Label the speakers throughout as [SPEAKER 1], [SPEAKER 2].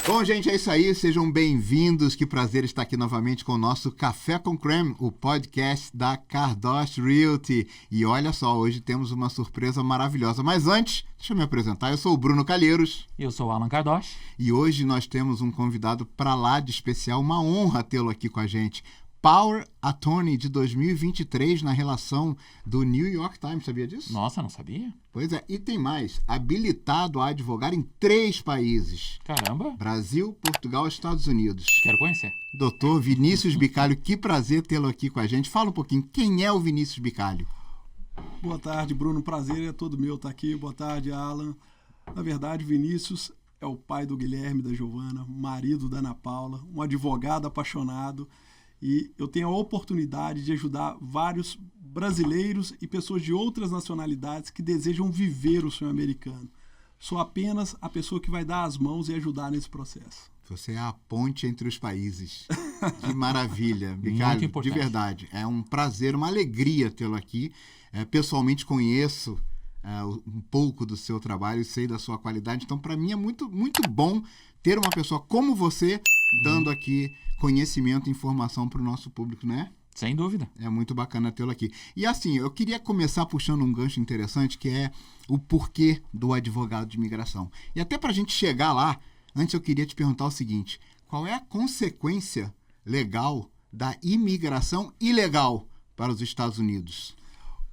[SPEAKER 1] Bom, gente, é isso aí. Sejam bem-vindos. Que prazer estar aqui novamente com o nosso Café com Creme, o podcast da Kardosh Realty. E olha só, hoje temos uma surpresa maravilhosa. Mas antes, deixa eu me apresentar. Eu sou o Bruno Calheiros.
[SPEAKER 2] Eu sou o Alan Kardosh.
[SPEAKER 1] E hoje nós temos um convidado para lá de especial. Uma honra tê-lo aqui com a gente. Power Attorney de 2023 na relação do New York Times, sabia disso?
[SPEAKER 2] Nossa, não sabia?
[SPEAKER 1] Pois é, e tem mais, habilitado a advogar em 3 países.
[SPEAKER 2] Caramba.
[SPEAKER 1] Brasil, Portugal e Estados Unidos.
[SPEAKER 2] Quero conhecer.
[SPEAKER 1] Doutor Vinícius Bicalho, que prazer tê-lo aqui com a gente. Fala um pouquinho, quem é o Vinícius Bicalho?
[SPEAKER 3] Boa tarde, Bruno, prazer é todo meu estar aqui. Boa tarde, Alan. Na verdade, Vinícius é o pai do Guilherme, da Giovana, marido da Ana Paula, um advogado apaixonado. E eu tenho a oportunidade de ajudar vários brasileiros e pessoas de outras nacionalidades que desejam viver o sonho americano. Sou apenas a pessoa que vai dar as mãos e ajudar nesse processo.
[SPEAKER 1] Você é a ponte entre os países. Que maravilha, Bicalho, de verdade. É um prazer, uma alegria tê-lo aqui. Pessoalmente conheço um pouco do seu trabalho e sei da sua qualidade. Então, para mim é muito, muito bom ter uma pessoa como você dando aqui conhecimento e informação para o nosso público, né?
[SPEAKER 2] Sem dúvida.
[SPEAKER 1] É muito bacana tê-lo aqui. E assim, eu queria começar puxando um gancho interessante, que é o porquê do advogado de imigração. E até para a gente chegar lá, antes eu queria te perguntar o seguinte: qual é a consequência legal da imigração ilegal para os Estados Unidos?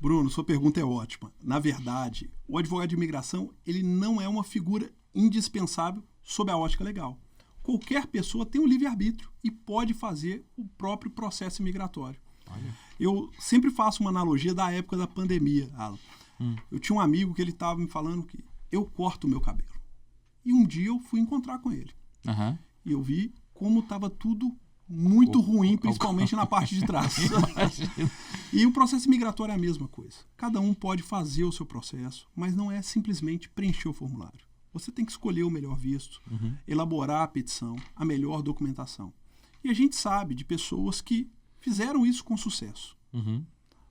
[SPEAKER 3] Bruno, sua pergunta é ótima. Na verdade, o advogado de imigração ele não é uma figura indispensável sob a ótica legal. Qualquer pessoa tem um livre-arbítrio e pode fazer o próprio processo imigratório.
[SPEAKER 1] Olha.
[SPEAKER 3] Eu sempre faço uma analogia da época da pandemia, Alan. Eu tinha um amigo que ele estava me falando que eu corto o meu cabelo. E um dia eu fui encontrar com ele.
[SPEAKER 2] Uhum.
[SPEAKER 3] E eu vi como estava tudo muito ruim, principalmente na parte de trás. E o processo migratório é a mesma coisa. Cada um pode fazer o seu processo, mas não é simplesmente preencher o formulário. Você tem que escolher o melhor visto, elaborar a petição, a melhor documentação. E a gente sabe de pessoas que fizeram isso com sucesso.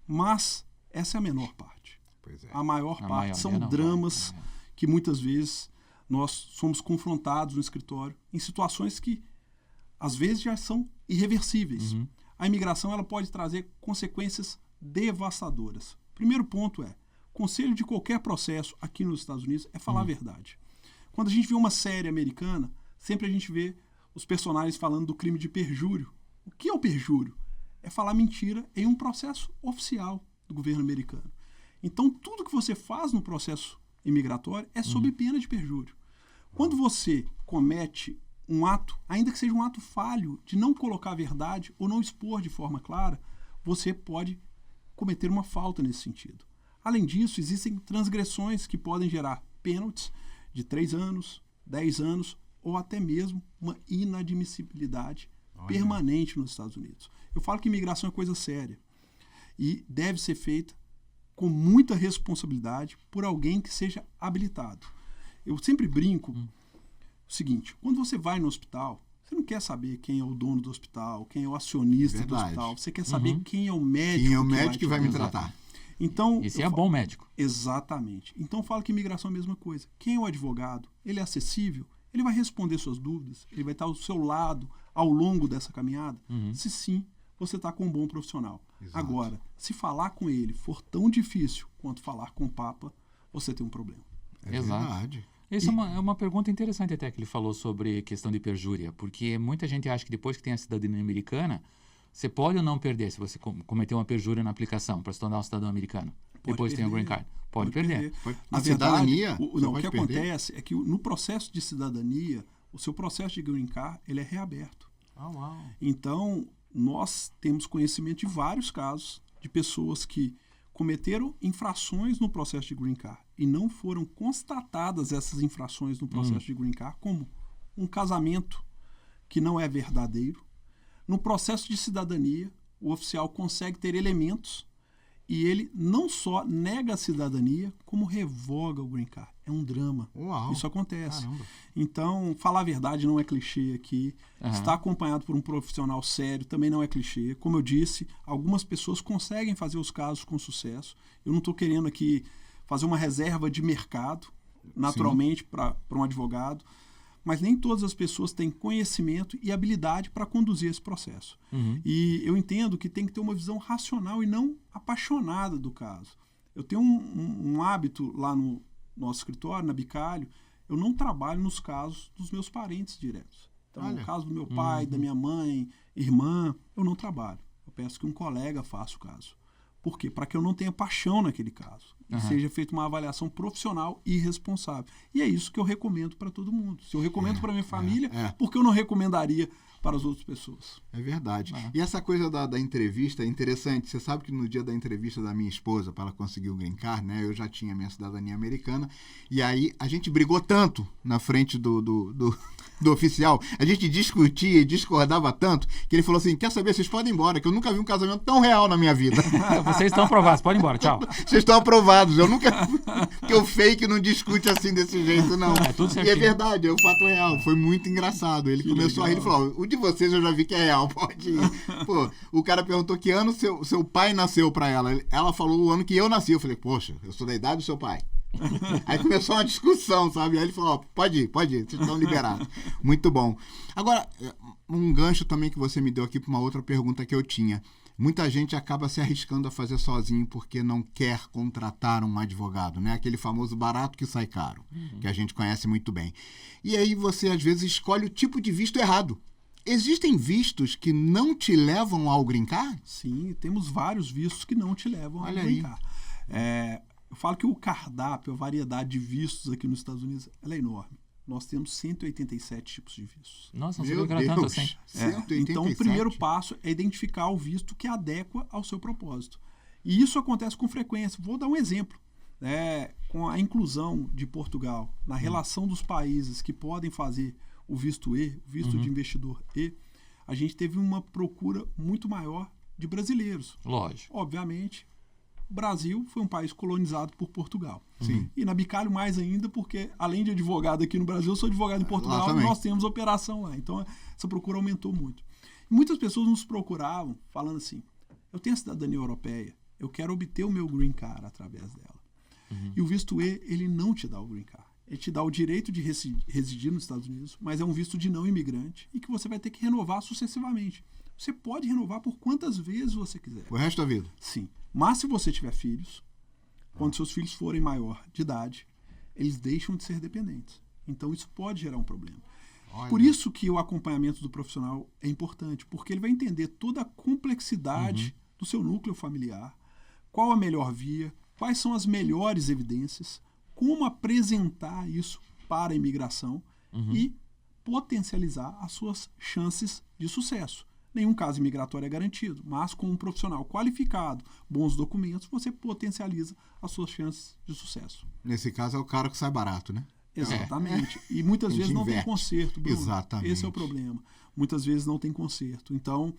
[SPEAKER 3] Mas essa é a menor parte.
[SPEAKER 1] Pois é.
[SPEAKER 3] A maior parte são dramas que muitas vezes nós somos confrontados no escritório em situações que às vezes já são irreversíveis. A imigração ela pode trazer consequências devastadoras. Primeiro ponto é, conselho de qualquer processo aqui nos Estados Unidos é falar a verdade. Quando a gente vê uma série americana, sempre a gente vê os personagens falando do crime de perjúrio. O que é o perjúrio? É falar mentira em um processo oficial do governo americano. Então, tudo que você faz no processo imigratório é sob pena de perjúrio. Quando você comete um ato, ainda que seja um ato falho, de não colocar a verdade ou não expor de forma clara, você pode cometer uma falta nesse sentido. Além disso, existem transgressões que podem gerar pênaltis de 3 anos, 10 anos ou até mesmo uma inadmissibilidade permanente nos Estados Unidos. Eu falo que imigração é coisa séria e deve ser feita com muita responsabilidade por alguém que seja habilitado. Eu sempre brinco o seguinte: quando você vai no hospital, você não quer saber quem é o dono do hospital, quem é o acionista do hospital, você quer saber quem é o médico,
[SPEAKER 1] quem é o médico que vai me tratar.
[SPEAKER 3] Então,
[SPEAKER 2] esse é bom médico.
[SPEAKER 3] Exatamente. Então eu falo que imigração é a mesma coisa. Quem é o advogado? Ele é acessível? Ele vai responder suas dúvidas? Ele vai estar ao seu lado ao longo dessa caminhada? Se sim, você está com um bom profissional.
[SPEAKER 1] Exato.
[SPEAKER 3] Agora, se falar com ele for tão difícil quanto falar com o Papa, você tem um problema.
[SPEAKER 1] É
[SPEAKER 2] Exato.
[SPEAKER 1] verdade.
[SPEAKER 2] Essa é uma pergunta interessante até que ele falou sobre questão de perjúria, porque muita gente acha que depois que tem a cidadania americana, você pode ou não perder se você cometer uma perjúria na aplicação para se tornar um cidadão americano. Depois tem o green card. Pode perder.
[SPEAKER 1] Na cidadania,
[SPEAKER 3] o que acontece é que no processo de cidadania, o seu processo de green card ele é reaberto.
[SPEAKER 2] Uau.
[SPEAKER 3] Então, nós temos conhecimento de vários casos de pessoas que cometeram infrações no processo de green card e não foram constatadas essas infrações no processo de green card, como um casamento que não é verdadeiro. No processo de cidadania, o oficial consegue ter elementos e ele não só nega a cidadania, como revoga o green card. É um drama.
[SPEAKER 1] Uau.
[SPEAKER 3] Isso acontece.
[SPEAKER 1] Caramba.
[SPEAKER 3] Então, falar a verdade não é clichê aqui. Estar acompanhado por um profissional sério também não é clichê. Como eu disse, algumas pessoas conseguem fazer os casos com sucesso. Eu não estou querendo aqui fazer uma reserva de mercado, naturalmente, para um advogado. mas nem todas as pessoas têm conhecimento e habilidade para conduzir esse processo. E eu entendo que tem que ter uma visão racional e não apaixonada do caso. Eu tenho um hábito lá no nosso escritório, na Bicalho, eu não trabalho nos casos dos meus parentes diretos. Então, no caso do meu pai, da minha mãe, irmã, eu não trabalho. Eu peço que um colega faça o caso. Por quê? Para que eu não tenha paixão naquele caso. Seja feita uma avaliação profissional e responsável. E é isso que eu recomendo para todo mundo. Se eu recomendo para minha família, por que eu não recomendaria para as outras pessoas?
[SPEAKER 1] É verdade. E essa coisa da entrevista é interessante. Você sabe que no dia da entrevista da minha esposa, para ela conseguir o green card, né, eu já tinha minha cidadania americana, e aí a gente brigou tanto na frente do oficial, a gente discutia e discordava tanto, que ele falou assim, quer saber, vocês podem ir embora, que eu nunca vi um casamento tão real na minha vida.
[SPEAKER 2] Vocês estão aprovados, podem ir embora, tchau.
[SPEAKER 1] Vocês estão aprovados, eu nunca... Porque o fake não discute assim desse jeito, não.
[SPEAKER 2] Tudo
[SPEAKER 1] e é verdade, é um fato real, foi muito engraçado. Ele começou a rir e falou, o de vocês eu já vi que é real, pode ir. Pô, o cara perguntou que ano seu pai nasceu pra ela. Ela falou o ano que eu nasci. Eu falei, poxa, eu sou da idade do seu pai. Aí começou uma discussão, sabe? Aí ele falou, pode ir, vocês estão liberados. Muito bom. Agora, um gancho também que você me deu aqui para uma outra pergunta que eu tinha. Muita gente acaba se arriscando a fazer sozinho porque não quer contratar um advogado, né? Aquele famoso barato que sai caro, que a gente conhece muito bem. E aí você, às vezes, escolhe o tipo de visto errado. Existem vistos que não te levam ao green card?
[SPEAKER 3] Sim, temos vários vistos que não te levam ao green card. Eu falo que o cardápio, a variedade de vistos aqui nos Estados Unidos, ela é enorme. Nós temos 187 tipos de vistos.
[SPEAKER 2] Nossa, não sabia que era tanto assim.
[SPEAKER 3] Então, o primeiro passo é identificar o visto que adequa ao seu propósito. E isso acontece com frequência. Vou dar um exemplo. Com a inclusão de Portugal na relação dos países que podem fazer o visto E, o visto de investidor E, a gente teve uma procura muito maior de brasileiros.
[SPEAKER 2] Lógico.
[SPEAKER 3] Obviamente, o Brasil foi um país colonizado por Portugal.
[SPEAKER 1] Sim.
[SPEAKER 3] E na Bicalho mais ainda, porque além de advogado aqui no Brasil, eu sou advogado em Portugal e nós temos operação lá. Então, essa procura aumentou muito. E muitas pessoas nos procuravam falando assim, eu tenho a cidadania europeia, eu quero obter o meu green card através dela. E o visto E, ele não te dá o green card. Ele te dá o direito de residir nos Estados Unidos, mas é um visto de não imigrante e que você vai ter que renovar sucessivamente. Você pode renovar por quantas vezes você quiser.
[SPEAKER 1] O resto da vida?
[SPEAKER 3] Sim. Mas se você tiver filhos, quando seus filhos forem maior de idade, eles deixam de ser dependentes. Então isso pode gerar um problema.
[SPEAKER 1] Olha.
[SPEAKER 3] Por isso que o acompanhamento do profissional é importante, porque ele vai entender toda a complexidade do seu núcleo familiar, qual a melhor via, quais são as melhores evidências, como apresentar isso para a imigração e potencializar as suas chances de sucesso. Nenhum caso imigratório é garantido, mas com um profissional qualificado, bons documentos, você potencializa as suas chances de sucesso.
[SPEAKER 1] Nesse caso é o cara que sai barato, né?
[SPEAKER 3] Exatamente. E muitas vezes não tem conserto, Bruno.
[SPEAKER 1] Exatamente.
[SPEAKER 3] Esse é o problema. Muitas vezes não tem conserto. Então,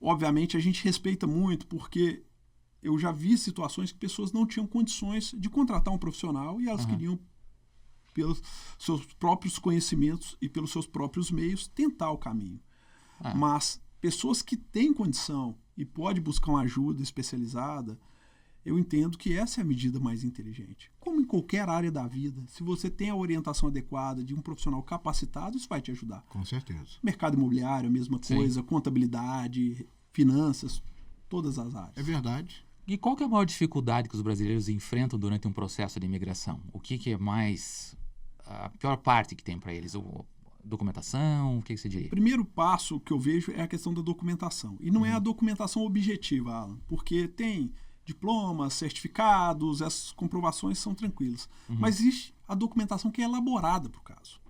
[SPEAKER 3] obviamente, a gente respeita muito, porque eu já vi situações que pessoas não tinham condições de contratar um profissional e elas queriam, pelos seus próprios conhecimentos e pelos seus próprios meios, tentar o caminho. Mas pessoas que têm condição e podem buscar uma ajuda especializada, eu entendo que essa é a medida mais inteligente. Como em qualquer área da vida, se você tem a orientação adequada de um profissional capacitado, isso vai te ajudar.
[SPEAKER 1] Com certeza.
[SPEAKER 3] Mercado imobiliário, a mesma coisa, contabilidade, finanças, todas as áreas.
[SPEAKER 1] É verdade.
[SPEAKER 2] E qual que é a maior dificuldade que os brasileiros enfrentam durante um processo de imigração? O que é mais... a pior parte que tem para eles? Documentação? O que você diria?
[SPEAKER 3] O primeiro passo que eu vejo é a questão da documentação. E não é a documentação objetiva, Alan, porque tem diplomas, certificados, essas comprovações são tranquilas. Mas existe a documentação que é elaborada para o caso.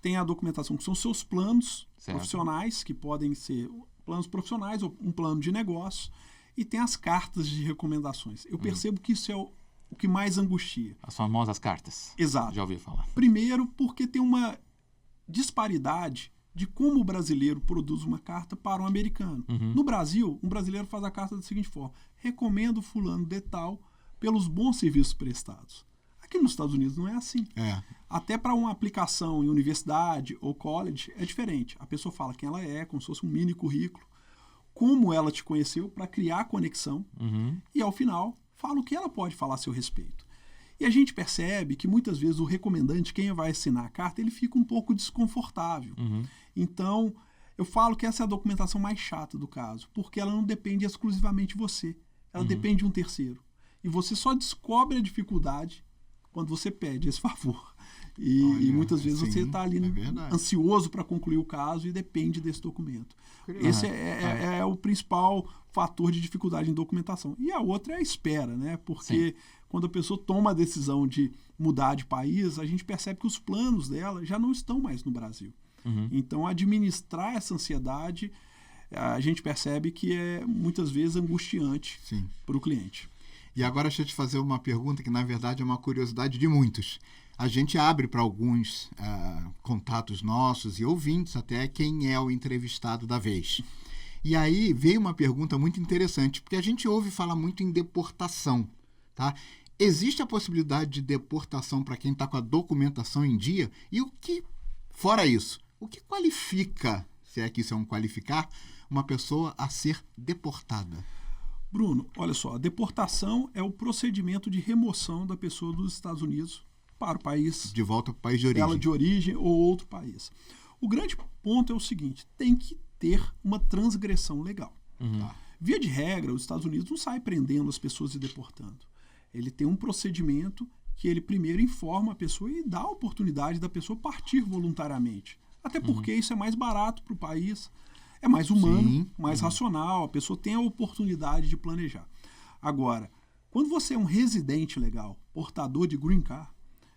[SPEAKER 3] Tem a documentação que são seus planos profissionais, que podem ser planos profissionais ou um plano de negócio, e tem as cartas de recomendações. Eu percebo que isso é o que mais angustia.
[SPEAKER 2] As famosas cartas.
[SPEAKER 3] Exato.
[SPEAKER 2] Já ouvi falar.
[SPEAKER 3] Primeiro, porque tem uma disparidade de como o brasileiro produz uma carta para um americano. No Brasil, um brasileiro faz a carta da seguinte forma: recomendo fulano de tal pelos bons serviços prestados. Aqui nos Estados Unidos não é assim. Até para uma aplicação em universidade ou college é diferente. A pessoa fala quem ela é, como se fosse um mini currículo, como ela te conheceu para criar conexão e, ao final, fala o que ela pode falar a seu respeito. E a gente percebe que muitas vezes o recomendante, quem vai assinar a carta, ele fica um pouco desconfortável. Então, eu falo que essa é a documentação mais chata do caso, porque ela não depende exclusivamente de você, ela depende de um terceiro. E você só descobre a dificuldade quando você pede esse favor. E muitas vezes você está ali ansioso para concluir o caso e depende desse documento. Esse é o principal fator de dificuldade em documentação. E a outra é a espera, né? Porque quando a pessoa toma a decisão de mudar de país, a gente percebe que os planos dela já não estão mais no Brasil. Então, administrar essa ansiedade, a gente percebe que é muitas vezes angustiante para o cliente.
[SPEAKER 1] E agora deixa eu te fazer uma pergunta que, na verdade, é uma curiosidade de muitos. A gente abre para alguns contatos nossos e ouvintes até quem é o entrevistado da vez. E aí veio uma pergunta muito interessante, porque a gente ouve falar muito em deportação, tá? Existe a possibilidade de deportação para quem está com a documentação em dia? E o que, fora isso, o que qualifica, se é que isso é um qualificar, uma pessoa a ser deportada?
[SPEAKER 3] Bruno, olha só, a deportação é o procedimento de remoção da pessoa dos Estados Unidos para o país.
[SPEAKER 1] De volta para o país de origem.
[SPEAKER 3] Ela de origem ou outro país. O grande ponto é o seguinte, tem que ter uma transgressão legal. Tá? Via de regra, os Estados Unidos não saem prendendo as pessoas e deportando. Ele tem um procedimento que ele primeiro informa a pessoa e dá a oportunidade da pessoa partir voluntariamente. Até porque isso é mais barato para o país, é mais humano, mais racional, a pessoa tem a oportunidade de planejar. Agora, quando você é um residente legal, portador de green card,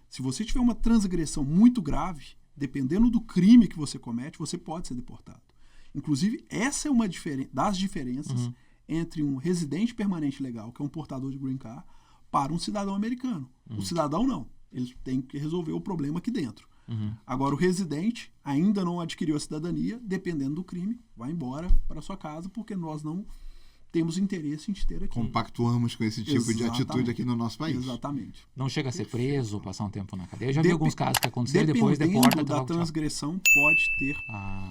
[SPEAKER 3] se você tiver uma transgressão muito grave, dependendo do crime que você comete, você pode ser deportado. Inclusive, essa é uma das diferenças entre um residente permanente legal, que é um portador de green card, para um cidadão americano. O cidadão não. Ele tem que resolver o problema aqui dentro. Agora, o residente ainda não adquiriu a cidadania, dependendo do crime, vai embora para sua casa, porque nós não temos interesse em te ter aqui.
[SPEAKER 1] Compactuamos com esse tipo de atitude aqui no nosso país.
[SPEAKER 3] Exatamente.
[SPEAKER 2] Não chega a ser preso ou passar um tempo na cadeia. Eu já vi alguns casos que aconteceram e depois deporta.
[SPEAKER 3] Dependendo da transgressão, pode ter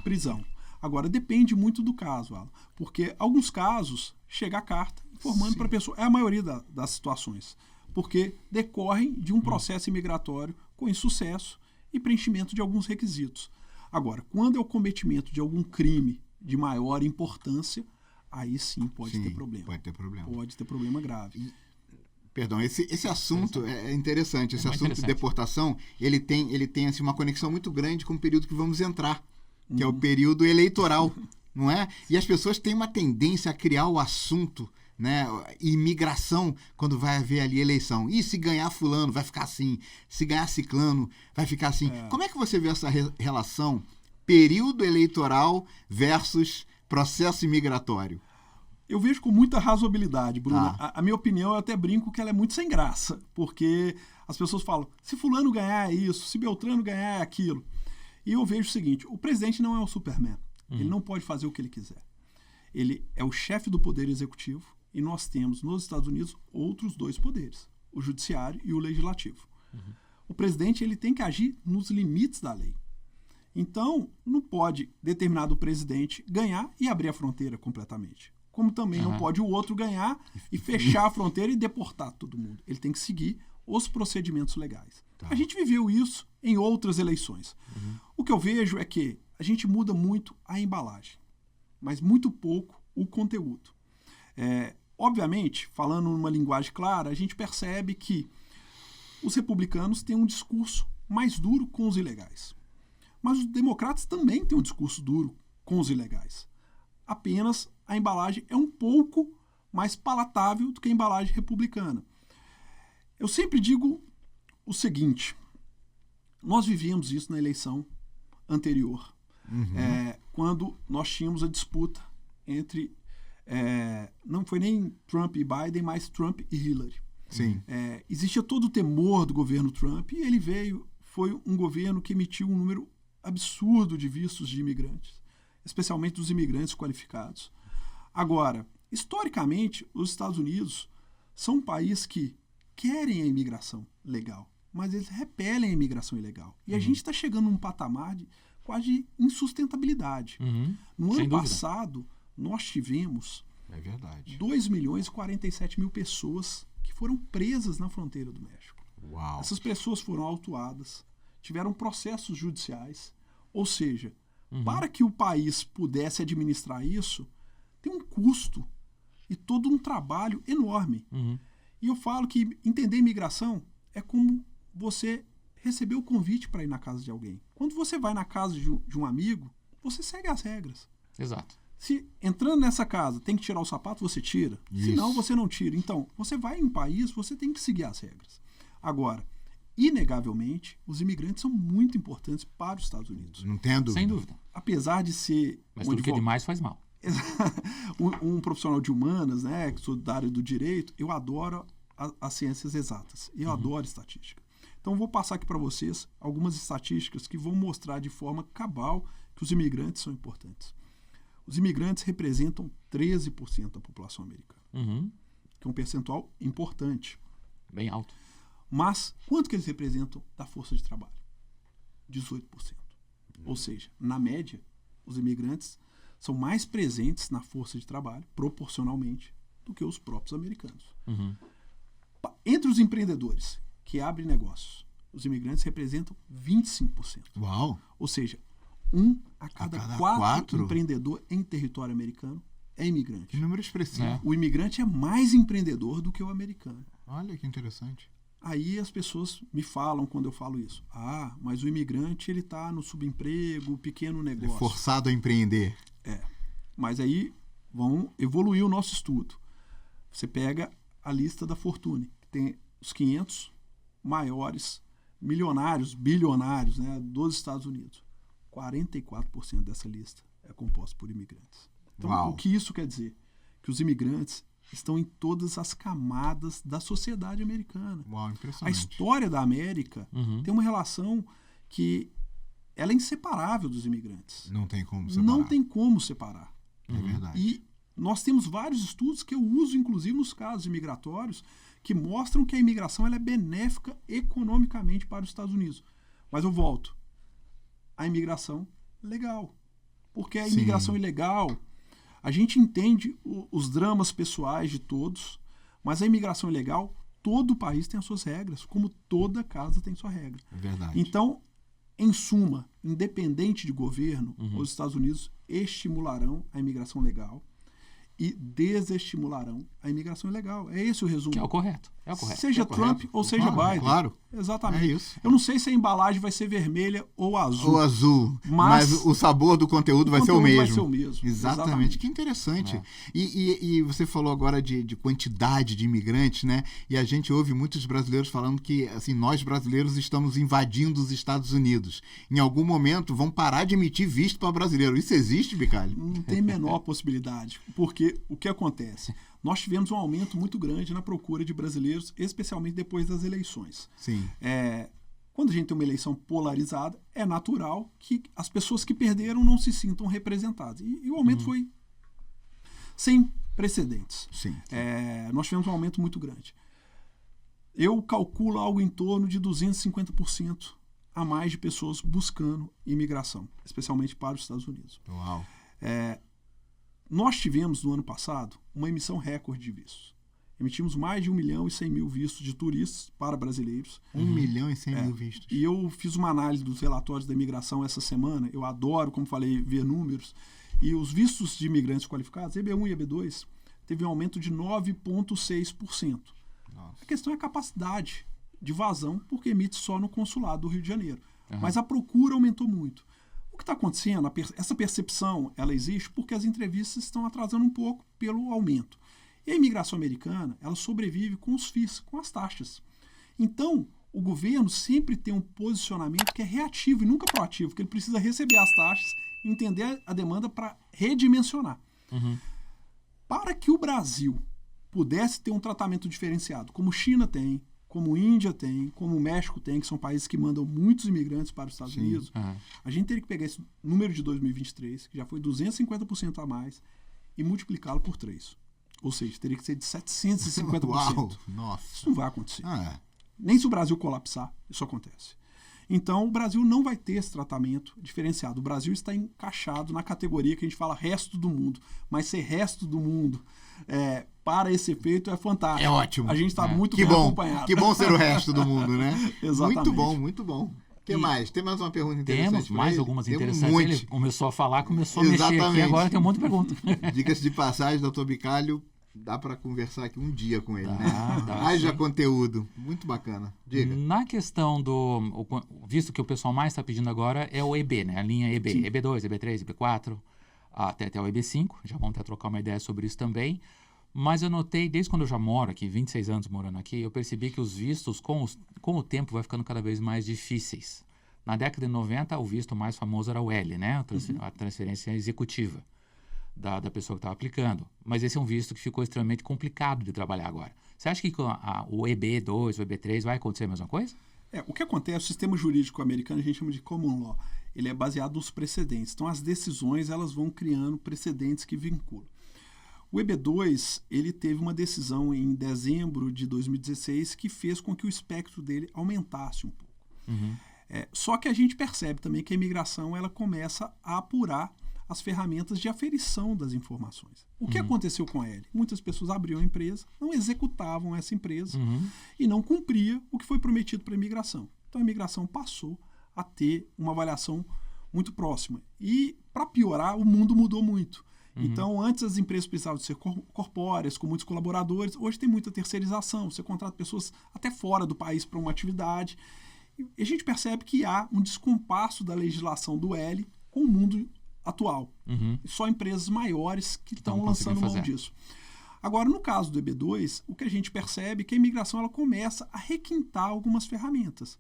[SPEAKER 3] prisão. Agora, depende muito do caso, Alan, porque alguns casos chega a carta informando para a pessoa, é a maioria das situações, porque decorrem de um processo imigratório com insucesso e preenchimento de alguns requisitos. Agora, quando é o cometimento de algum crime de maior importância, aí sim pode ter problema.
[SPEAKER 1] Pode ter problema.
[SPEAKER 3] Pode ter problema grave.
[SPEAKER 1] Perdão, esse assunto é interessante. Esse assunto de deportação, ele tem assim, uma conexão muito grande com o período que vamos entrar, que é o período eleitoral, não é? E as pessoas têm uma tendência a criar o assunto, né? Imigração, quando vai haver ali eleição. E se ganhar fulano, vai ficar assim. Se ganhar ciclano, vai ficar assim. Como é que você vê essa relação período eleitoral versus processo imigratório?
[SPEAKER 3] Eu vejo com muita razoabilidade, Bruno. A minha opinião, eu até brinco que ela é muito sem graça, porque as pessoas falam, se fulano ganhar é isso, se Beltrano ganhar é aquilo. E eu vejo o seguinte, o presidente não é o Superman. Ele não pode fazer o que ele quiser. Ele é o chefe do poder executivo e nós temos nos Estados Unidos outros dois poderes, o judiciário e o legislativo. O presidente ele tem que agir nos limites da lei. Então, não pode determinado presidente ganhar e abrir a fronteira completamente. Como também não pode o outro ganhar e fechar a fronteira e deportar todo mundo. Ele tem que seguir os procedimentos legais. A gente viveu isso em outras eleições. O que eu vejo é que a gente muda muito a embalagem, mas muito pouco o conteúdo. Obviamente, falando numa linguagem clara, a gente percebe que os republicanos têm um discurso mais duro com os ilegais. Mas os democratas também têm um discurso duro com os ilegais. Apenas a embalagem é um pouco mais palatável do que a embalagem republicana. Eu sempre digo o seguinte, nós vivíamos isso na eleição anterior, quando nós tínhamos a disputa entre, não foi nem Trump e Biden, mas Trump e Hillary.
[SPEAKER 1] Sim.
[SPEAKER 3] Existia todo o temor do governo Trump e ele foi um governo que emitiu um número absurdo de vistos de imigrantes, especialmente dos imigrantes qualificados. Agora, historicamente, os Estados Unidos são um país que querem a imigração legal, mas eles repelem a imigração ilegal. E a gente está chegando num patamar de quase insustentabilidade. No ano passado, nós tivemos 2.047.000 pessoas que foram presas na fronteira do México.
[SPEAKER 1] Uau.
[SPEAKER 3] Essas pessoas foram autuadas, tiveram processos judiciais, ou seja, para que o país pudesse administrar isso, tem um custo e todo um trabalho enorme. E eu falo que entender imigração é como você receber o convite para ir na casa de alguém. Quando você vai na casa de um amigo, você segue as regras.
[SPEAKER 2] Exato.
[SPEAKER 3] Se entrando nessa casa tem que tirar o sapato, você tira. Senão, você não tira. Então, você vai em um país, você tem que seguir as regras. Agora, inegavelmente, os imigrantes são muito importantes para os Estados Unidos.
[SPEAKER 1] Não tenho dúvida.
[SPEAKER 2] Sem dúvida.
[SPEAKER 3] Apesar de ser...
[SPEAKER 2] Mas tudo que é demais faz mal.
[SPEAKER 3] um profissional de humanas, né, que sou da área do direito, eu adoro as ciências exatas. Eu adoro estatística. Então, eu vou passar aqui para vocês algumas estatísticas que vão mostrar de forma cabal que os imigrantes são importantes. Os imigrantes representam 13% da população americana, que é um percentual importante.
[SPEAKER 2] Bem alto.
[SPEAKER 3] Mas, quanto que eles representam da força de trabalho? 18%. Ou seja, na média, os imigrantes são mais presentes na força de trabalho, proporcionalmente, do que os próprios americanos. Entre os empreendedores que abrem negócios, os imigrantes representam 25%.
[SPEAKER 1] Uau!
[SPEAKER 3] Ou seja, 1 a cada 4 empreendedor em território americano é imigrante.
[SPEAKER 1] Que número expressivo.
[SPEAKER 3] O imigrante é mais empreendedor do que o americano.
[SPEAKER 1] Olha que interessante.
[SPEAKER 3] Aí as pessoas me falam quando eu falo isso. Mas o imigrante ele está no subemprego, pequeno negócio.
[SPEAKER 1] É forçado a empreender.
[SPEAKER 3] Mas aí vão evoluir o nosso estudo. Você pega a lista da Fortune, que tem os 500 maiores milionários, bilionários, né, dos Estados Unidos. 44% dessa lista é composta por imigrantes. Então,
[SPEAKER 1] Uau.
[SPEAKER 3] O que isso quer dizer? Que os imigrantes estão em todas as camadas da sociedade americana.
[SPEAKER 1] Uau,
[SPEAKER 3] A
[SPEAKER 1] impressionante.
[SPEAKER 3] história da América tem uma relação que ela é inseparável dos imigrantes.
[SPEAKER 1] Não tem como separar.
[SPEAKER 3] Não tem como separar.
[SPEAKER 1] É verdade.
[SPEAKER 3] E nós temos vários estudos que eu uso, inclusive, nos casos imigratórios, que mostram que a imigração ela é benéfica economicamente para os Estados Unidos. Mas eu volto. A imigração legal. Porque a imigração ilegal, a gente entende os dramas pessoais de todos, mas a imigração ilegal, todo país tem as suas regras, como toda casa tem sua regra.
[SPEAKER 1] É verdade.
[SPEAKER 3] Então, em suma, independente de governo, os Estados Unidos estimularão a imigração legal e desestimularão a imigração ilegal. É esse o resumo.
[SPEAKER 2] Que é o correto. É o correto.
[SPEAKER 3] Seja
[SPEAKER 2] é o correto.
[SPEAKER 3] Trump ou seja Biden.
[SPEAKER 1] Claro.
[SPEAKER 3] Exatamente.
[SPEAKER 1] É isso.
[SPEAKER 3] Eu não sei se a embalagem vai ser vermelha ou azul.
[SPEAKER 1] Ou azul. Mas o sabor do conteúdo vai ser o mesmo.
[SPEAKER 3] Vai ser o mesmo.
[SPEAKER 1] Exatamente. Que interessante. E você falou agora de quantidade de imigrantes, né? E a gente ouve muitos brasileiros falando que assim, nós brasileiros estamos invadindo os Estados Unidos. Em algum momento vão parar de emitir visto para brasileiro. Isso existe, Bicalho?
[SPEAKER 3] Não tem a menor possibilidade. Porque o que acontece? Nós tivemos um aumento muito grande na procura de brasileiros, especialmente depois das eleições.
[SPEAKER 1] Sim.
[SPEAKER 3] Quando a gente tem uma eleição polarizada, é natural que as pessoas que perderam não se sintam representadas. E o aumento foi sem precedentes.
[SPEAKER 1] Sim.
[SPEAKER 3] Nós tivemos um aumento muito grande. Eu calculo algo em torno de 250% a mais de pessoas buscando imigração, especialmente para os Estados Unidos.
[SPEAKER 1] Uau.
[SPEAKER 3] Nós tivemos, no ano passado, uma emissão recorde de vistos. Emitimos mais de 1.100.000 vistos de turistas para brasileiros.
[SPEAKER 1] 1.100.000 vistos.
[SPEAKER 3] E eu fiz uma análise dos relatórios da imigração essa semana. Eu adoro, como falei, ver números. E os vistos de imigrantes qualificados, EB1 e EB2, teve um aumento de 9,6%. A questão é a capacidade de vazão, porque emite só no consulado do Rio de Janeiro. Mas a procura aumentou muito. O que está acontecendo, essa percepção, ela existe porque as entrevistas estão atrasando um pouco pelo aumento. E a imigração americana, ela sobrevive com os FIIs, com as taxas. Então, o governo sempre tem um posicionamento que é reativo e nunca proativo, porque ele precisa receber as taxas, entender a demanda para redimensionar. Para que o Brasil pudesse ter um tratamento diferenciado, como China tem, como Índia tem, como o México tem, que são países que mandam muitos imigrantes para os Estados Unidos, a gente teria que pegar esse número de 2023, que já foi 250% a mais, e multiplicá-lo por 3. Ou seja, teria que ser de 750%.
[SPEAKER 1] Uau, nossa.
[SPEAKER 3] Isso não vai acontecer. Nem se o Brasil colapsar, isso acontece. Então, o Brasil não vai ter esse tratamento diferenciado. O Brasil está encaixado na categoria que a gente fala resto do mundo. Mas ser resto do mundo, para esse efeito, é fantástico.
[SPEAKER 1] É ótimo.
[SPEAKER 3] A gente está muito bem acompanhado.
[SPEAKER 1] Que bom ser o resto do mundo, né?
[SPEAKER 3] Exatamente.
[SPEAKER 1] Muito bom, muito bom. O que mais? Tem mais uma pergunta interessante?
[SPEAKER 2] Temos mais algumas interessantes.
[SPEAKER 1] Um
[SPEAKER 2] ele começou a falar, começou a mexer aqui, agora tem um monte de perguntas.
[SPEAKER 1] Dicas de passagem, doutor Bicalho. Dá para conversar aqui um dia com ele, né? Haja conteúdo. Muito bacana. Diga.
[SPEAKER 2] Na questão do... Visto que o pessoal mais está pedindo agora é o EB, né? A linha EB. Sim. EB2, EB3, EB4, até o EB5. Já vamos até trocar uma ideia sobre isso também. Mas eu notei, desde quando eu já moro aqui, 26 anos morando aqui, eu percebi que os vistos, com o tempo, vai ficando cada vez mais difíceis. Na década de 90, o visto mais famoso era o L, né? A transferência executiva da pessoa que estava aplicando. Mas esse é um visto que ficou extremamente complicado de trabalhar agora. Você acha que com o EB2, o EB3 vai acontecer a mesma coisa?
[SPEAKER 3] O que acontece, o sistema jurídico americano a gente chama de common law. Ele é baseado nos precedentes. Então, as decisões elas vão criando precedentes que vinculam. O EB2, ele teve uma decisão em dezembro de 2016 que fez com que o espectro dele aumentasse um pouco. Só que a gente percebe também que a imigração ela começa a apurar as ferramentas de aferição das informações. O que aconteceu com a L? Muitas pessoas abriam a empresa, não executavam essa empresa e não cumpria o que foi prometido para a imigração. Então a imigração passou a ter uma avaliação muito próxima. E, para piorar, o mundo mudou muito. Então, antes as empresas precisavam ser corpóreas, com muitos colaboradores. Hoje tem muita terceirização. Você contrata pessoas até fora do país para uma atividade. E a gente percebe que há um descompasso da legislação do L com o mundo atual. Só empresas maiores que estão lançando mão disso. Agora, no caso do EB2, o que a gente percebe é que a imigração ela começa a requintar algumas ferramentas.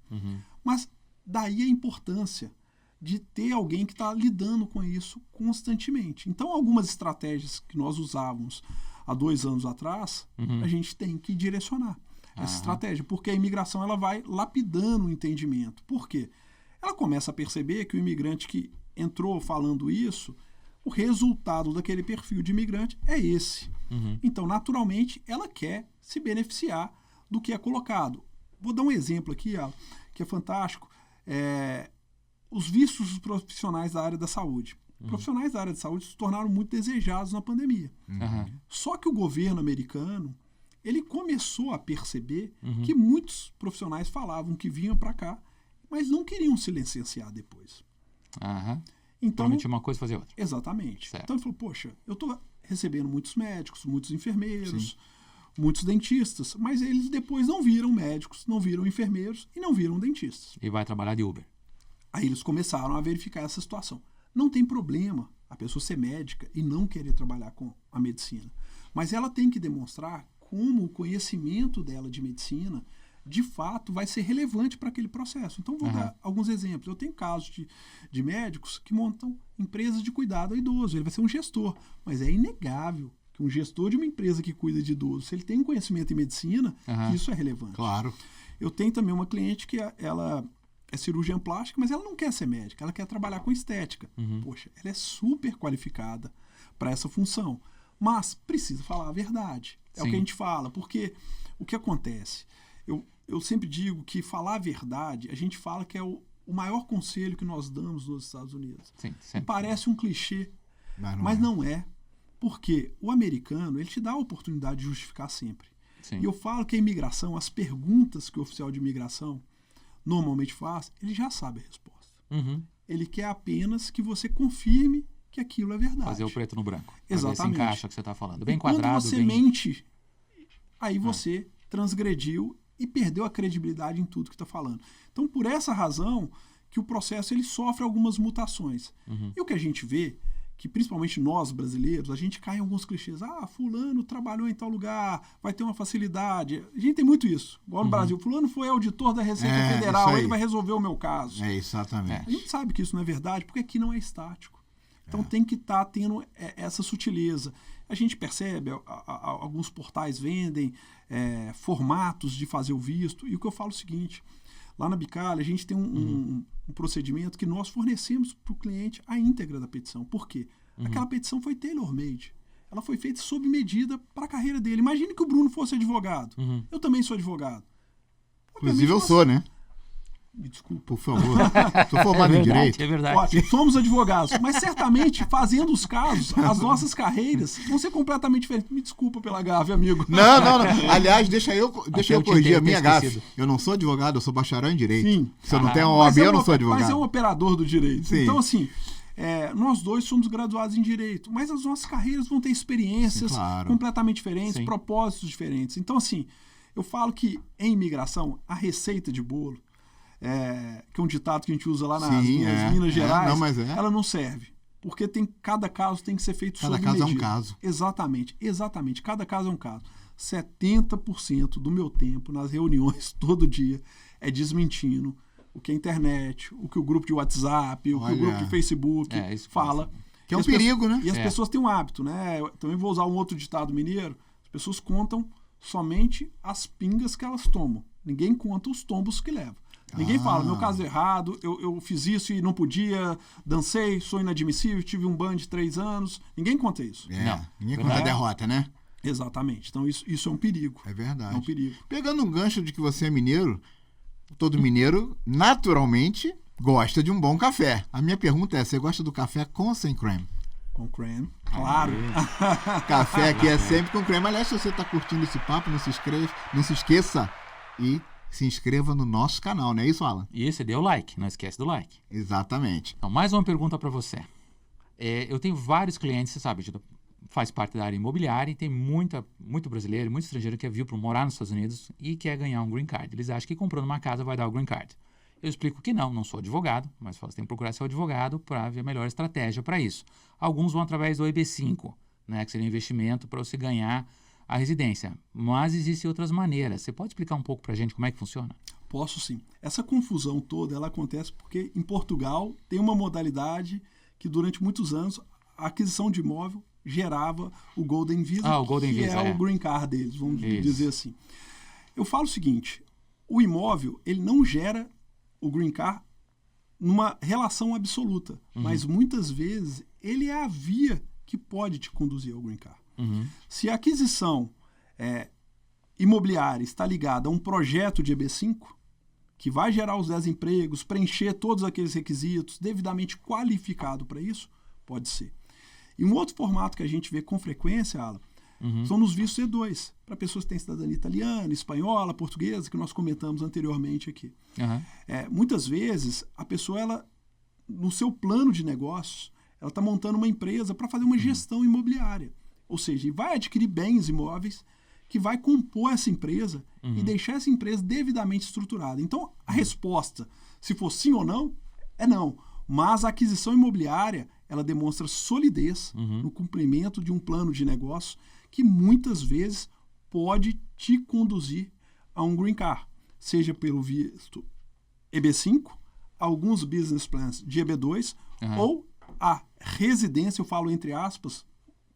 [SPEAKER 3] Mas daí a importância de ter alguém que está lidando com isso constantemente. Então, algumas estratégias que nós usávamos há 2 anos atrás, a gente tem que direcionar essa estratégia, porque a imigração ela vai lapidando o entendimento. Por quê? Ela começa a perceber que o imigrante que entrou falando isso, o resultado daquele perfil de imigrante é esse. Então, naturalmente, ela quer se beneficiar do que é colocado. Vou dar um exemplo aqui, que é fantástico. Os vistos dos profissionais da área da saúde. Profissionais da área de saúde se tornaram muito desejados na pandemia. Só que o governo americano ele começou a perceber que muitos profissionais falavam que vinham para cá, mas não queriam se licenciar depois. Então,
[SPEAKER 2] prometia uma coisa e fazer outra.
[SPEAKER 3] Exatamente. Certo. Então ele falou, poxa, eu estou recebendo muitos médicos, muitos enfermeiros, muitos dentistas, mas eles depois não viram médicos, não viram enfermeiros e não viram dentistas.
[SPEAKER 2] E vai trabalhar de Uber.
[SPEAKER 3] Aí eles começaram a verificar essa situação. Não tem problema a pessoa ser médica e não querer trabalhar com a medicina, mas ela tem que demonstrar como o conhecimento dela de medicina de fato vai ser relevante para aquele processo. Então vou dar alguns exemplos. Eu tenho casos de médicos que montam empresas de cuidado ao idoso. Ele vai ser um gestor, mas é inegável que um gestor de uma empresa que cuida de idoso, se ele tem um conhecimento em medicina, isso é relevante.
[SPEAKER 1] Claro.
[SPEAKER 3] Eu tenho também uma cliente que ela é cirurgiã plástica, mas ela não quer ser médica, ela quer trabalhar com estética. Poxa, ela é super qualificada para essa função, mas precisa falar a verdade. É o que a gente fala, porque o que acontece? Eu sempre digo que falar a verdade, a gente fala que é o maior conselho que nós damos nos Estados Unidos. E parece um clichê, mas não é. Porque o americano, ele te dá a oportunidade de justificar sempre. E eu falo que a imigração, as perguntas que o oficial de imigração normalmente faz, ele já sabe a resposta. Ele quer apenas que você confirme que aquilo é verdade.
[SPEAKER 2] Fazer o preto no branco.
[SPEAKER 3] Exatamente.
[SPEAKER 2] Se encaixa o que você está falando. Bem quadrado.
[SPEAKER 3] Quando você mente, aí você transgrediu e perdeu a credibilidade em tudo que está falando. Então, por essa razão que o processo ele sofre algumas mutações. E o que a gente vê, que principalmente nós brasileiros, a gente cai em alguns clichês. Fulano trabalhou em tal lugar, vai ter uma facilidade. A gente tem muito isso. Igual no Brasil, fulano foi auditor da Receita Federal, ele vai resolver o meu caso.
[SPEAKER 1] Exatamente.
[SPEAKER 3] A gente sabe que isso não é verdade, porque aqui não é estático. Então tem que estar tendo essa sutileza. A gente percebe, alguns portais vendem formatos de fazer o visto. E o que eu falo é o seguinte, lá na Bicalho a gente tem um procedimento que nós fornecemos para o cliente a íntegra da petição. Por quê? Aquela petição foi tailor-made. Ela foi feita sob medida para a carreira dele. Imagine que o Bruno fosse advogado. Eu também sou advogado.
[SPEAKER 1] Inclusive eu sou, né?
[SPEAKER 3] Me desculpa.
[SPEAKER 1] Por favor. Estou formado em Direito.
[SPEAKER 2] É verdade.
[SPEAKER 3] Ótimo, somos advogados. Mas certamente, fazendo os casos, as nossas carreiras vão ser completamente diferentes. Me desculpa pela gafe, amigo.
[SPEAKER 1] Não. Aliás, deixa eu corrigir a minha gafe. Eu não sou advogado, eu sou bacharel em Direito.
[SPEAKER 3] Sim.
[SPEAKER 1] Se eu não tenho OAB, eu não sou advogado.
[SPEAKER 3] Mas é um operador do direito.
[SPEAKER 1] Sim.
[SPEAKER 3] Então, assim, nós dois somos graduados em Direito, mas as nossas carreiras vão ter experiências completamente diferentes, propósitos diferentes. Então, assim, eu falo que em imigração, a receita de bolo, que é um ditado que a gente usa lá nas Minas Gerais, ela não serve. Porque cada caso tem que ser feito sob medida. Cada caso é um caso. Exatamente. Cada caso é um caso. 70% do meu tempo nas reuniões, todo dia, é desmentindo o que a internet, o que o grupo de WhatsApp, o que o grupo de Facebook fala.
[SPEAKER 1] Que é um perigo, né?
[SPEAKER 3] E as pessoas têm um hábito, né? Eu também vou usar um outro ditado mineiro. As pessoas contam somente as pingas que elas tomam. Ninguém conta os tombos que levam. Ninguém fala, meu caso é errado, eu fiz isso e não podia, dancei, sou inadmissível, tive um ban de 3 anos. Ninguém conta isso.
[SPEAKER 1] Ninguém conta a derrota, né?
[SPEAKER 3] Exatamente. Então isso é um perigo.
[SPEAKER 1] É verdade.
[SPEAKER 3] É um perigo.
[SPEAKER 1] Pegando um gancho de que você é mineiro, todo mineiro, naturalmente, gosta de um bom café. A minha pergunta é, você gosta do café com ou sem creme?
[SPEAKER 3] Com creme, claro.
[SPEAKER 1] Café aqui é sempre com creme. Aliás, se você está curtindo esse papo, não se esqueça e se inscreva no nosso canal, não é isso, Alan?
[SPEAKER 2] Isso, dê o like, não esquece do like.
[SPEAKER 1] Exatamente.
[SPEAKER 2] Então, mais uma pergunta para você. Eu tenho vários clientes, você sabe, faz parte da área imobiliária e tem muito brasileiro, muito estrangeiro que veio para morar nos Estados Unidos e quer ganhar um green card. Eles acham que comprando uma casa vai dar o green card. Eu explico que não sou advogado, mas você tem que procurar seu advogado para ver a melhor estratégia para isso. Alguns vão através do EB5, né, que seria um investimento para você ganhar a residência. Mas existem outras maneiras. Você pode explicar um pouco para a gente como é que funciona?
[SPEAKER 3] Posso sim. Essa confusão toda ela acontece porque em Portugal tem uma modalidade que durante muitos anos a aquisição de imóvel gerava o Golden Visa,
[SPEAKER 2] o Golden
[SPEAKER 3] que
[SPEAKER 2] Visa,
[SPEAKER 3] é o green card deles, vamos dizer assim. Eu falo o seguinte, o imóvel ele não gera o green card numa relação absoluta, mas muitas vezes ele é a via que pode te conduzir ao green card. Se a aquisição imobiliária está ligada a um projeto de EB5, que vai gerar os 10 empregos, preencher todos aqueles requisitos, devidamente qualificado para isso, pode ser. E um outro formato que a gente vê com frequência, Alan, são nos vistos E2, para pessoas que têm cidadania italiana, espanhola, portuguesa, que nós comentamos anteriormente aqui. Muitas vezes, a pessoa, no seu plano de negócios, ela está montando uma empresa para fazer uma gestão imobiliária. Ou seja, vai adquirir bens imóveis que vai compor essa empresa e deixar essa empresa devidamente estruturada. Então, a resposta, se for sim ou não, é não. Mas a aquisição imobiliária, ela demonstra solidez no cumprimento de um plano de negócio que muitas vezes pode te conduzir a um green card, seja pelo visto EB5, alguns business plans de EB2 ou a residência, eu falo entre aspas,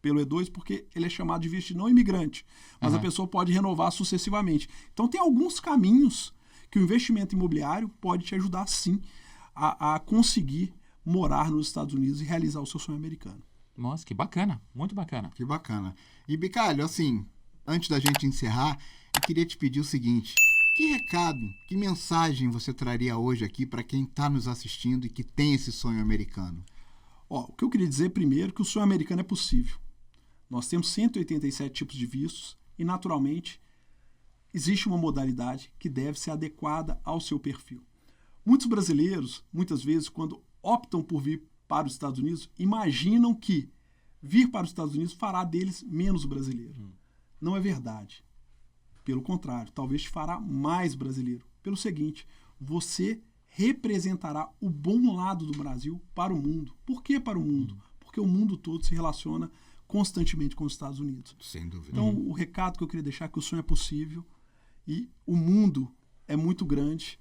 [SPEAKER 3] pelo E2, porque ele é chamado de visto não imigrante, mas a pessoa pode renovar sucessivamente. Então, tem alguns caminhos que o investimento imobiliário pode te ajudar, sim, a conseguir morar nos Estados Unidos e realizar o seu sonho americano.
[SPEAKER 2] Nossa, que bacana, muito bacana.
[SPEAKER 1] Que bacana. E, Bicalho, assim, antes da gente encerrar, eu queria te pedir o seguinte, que recado, que mensagem você traria hoje aqui para quem está nos assistindo e que tem esse sonho americano?
[SPEAKER 3] O que eu queria dizer primeiro é que o sonho americano é possível. Nós temos 187 tipos de vistos e, naturalmente, existe uma modalidade que deve ser adequada ao seu perfil. Muitos brasileiros, muitas vezes, quando optam por vir para os Estados Unidos, imaginam que vir para os Estados Unidos fará deles menos brasileiro. Não é verdade. Pelo contrário, talvez te fará mais brasileiro. Pelo seguinte, você representará o bom lado do Brasil para o mundo. Por que para o mundo? Porque o mundo todo se relaciona constantemente com os Estados Unidos.
[SPEAKER 1] Sem dúvida.
[SPEAKER 3] Então, o recado que eu queria deixar é que o sonho é possível e o mundo é muito grande.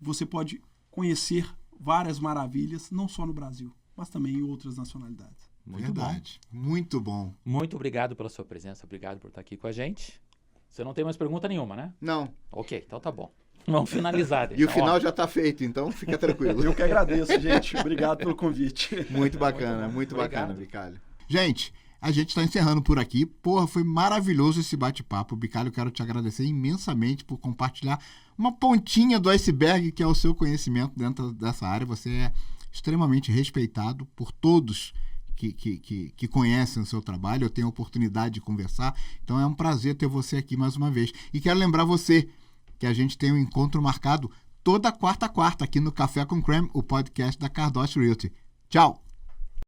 [SPEAKER 3] Você pode conhecer várias maravilhas, não só no Brasil, mas também em outras nacionalidades.
[SPEAKER 2] Muito
[SPEAKER 1] verdade.
[SPEAKER 2] Bom.
[SPEAKER 1] Muito bom.
[SPEAKER 2] Muito obrigado pela sua presença, obrigado por estar aqui com a gente. Você não tem mais pergunta nenhuma, né?
[SPEAKER 1] Não.
[SPEAKER 2] Ok, então tá bom. Vamos finalizar.
[SPEAKER 1] E o final já está feito, então fica tranquilo.
[SPEAKER 3] Eu que agradeço, gente. Obrigado pelo convite.
[SPEAKER 1] Muito bacana, muito bacana, Bicalho. Gente, a gente está encerrando por aqui. Porra, foi maravilhoso esse bate-papo. Bicalho, eu quero te agradecer imensamente por compartilhar uma pontinha do iceberg que é o seu conhecimento dentro dessa área. Você é extremamente respeitado por todos que conhecem o seu trabalho. Eu tenho a oportunidade de conversar, então é um prazer ter você aqui mais uma vez. E quero lembrar você que a gente tem um encontro marcado toda quarta aqui no Café com Creme, o podcast da Cardossi Realty. Tchau!